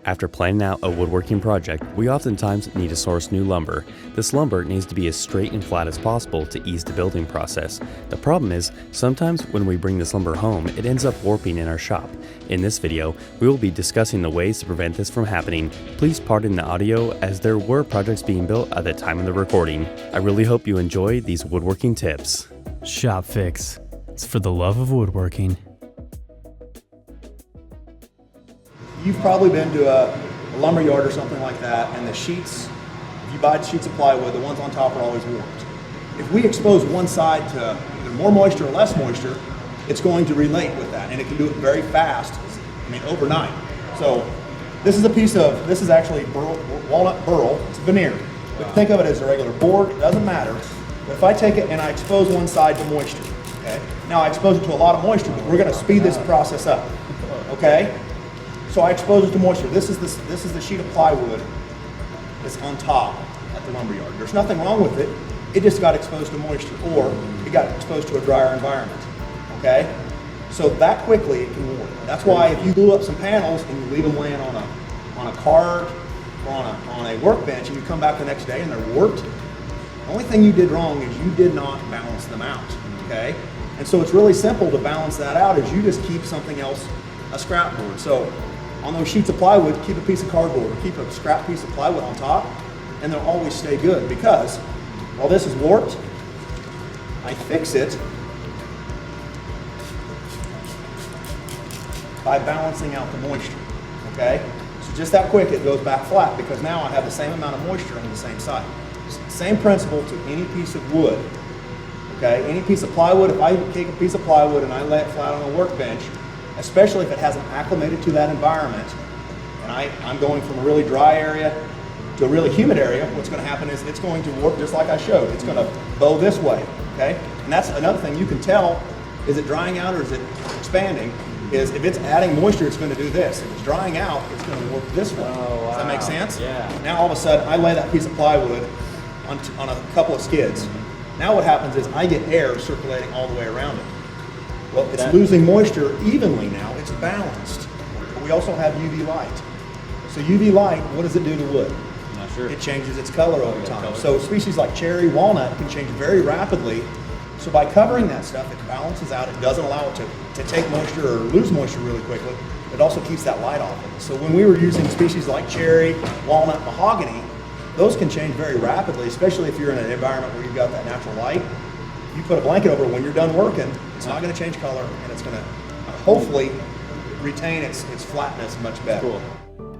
After planning out a woodworking project, we oftentimes need to source new lumber. This lumber needs to be as straight and flat as possible to ease the building process. The problem is, sometimes when we bring this lumber home, it ends up warping in our shop. In this video, we will be discussing the ways to prevent this from happening. Please pardon the audio as there were projects being built at the time of the recording. I really hope you enjoy these woodworking tips. Shopfix. It's for the love of woodworking. You've probably been to a lumber yard or something like that, and the sheets, if you buy sheets of plywood, the ones on top are always warped. If we expose one side to either more moisture or less moisture, it's going to relate with that, and it can do it very fast, overnight. So this is actually walnut burl, it's veneer. We can think of it as a regular board, it doesn't matter. But if I take it and I expose one side to moisture, okay? Now I expose it to a lot of moisture, but we're gonna speed this process up, okay? So I expose it to moisture. This is the sheet of plywood that's on top at the lumber yard. There's nothing wrong with it. It just got exposed to moisture, or it got exposed to a drier environment. Okay? So that quickly it can warp. That's why if you glue up some panels and you leave them laying on a card or on a workbench, and you come back the next day and they're warped, the only thing you did wrong is you did not balance them out. Okay? And so it's really simple to balance that out. Is you just keep something else, a scrap board. So on those sheets of plywood, keep a piece of cardboard or keep a scrap piece of plywood on top, and they'll always stay good, because while this is warped, I fix it by balancing out the moisture, okay? So just that quick, it goes back flat, because now I have the same amount of moisture on the same side. Same principle to any piece of wood, okay? Any piece of plywood, if I take a piece of plywood and I lay it flat on a workbench, especially if it hasn't acclimated to that environment, and I'm going from a really dry area to a really humid area, what's going to happen is it's going to warp just like I showed. It's going to bow this way, okay? And that's another thing you can tell, is it drying out or is it expanding, is if it's adding moisture, it's going to do this. If it's drying out, it's going to warp this way. Oh, wow. Does that make sense? Yeah. Now all of a sudden, I lay that piece of plywood on a couple of skids. Now what happens is I get air circulating all the way around it. Well, it's losing moisture evenly now. It's balanced. But we also have UV light. So UV light, what does it do to wood? I'm not sure. It changes its color over time. So species like cherry, walnut can change very rapidly. So by covering that stuff, it balances out. It doesn't allow it to take moisture or lose moisture really quickly. It also keeps that light off of it. So when we were using species like cherry, walnut, mahogany, those can change very rapidly, especially if you're in an environment where you've got that natural light. You put a blanket over it when you're done working, it's not going to change color, and it's going to hopefully retain its flatness much better. Cool.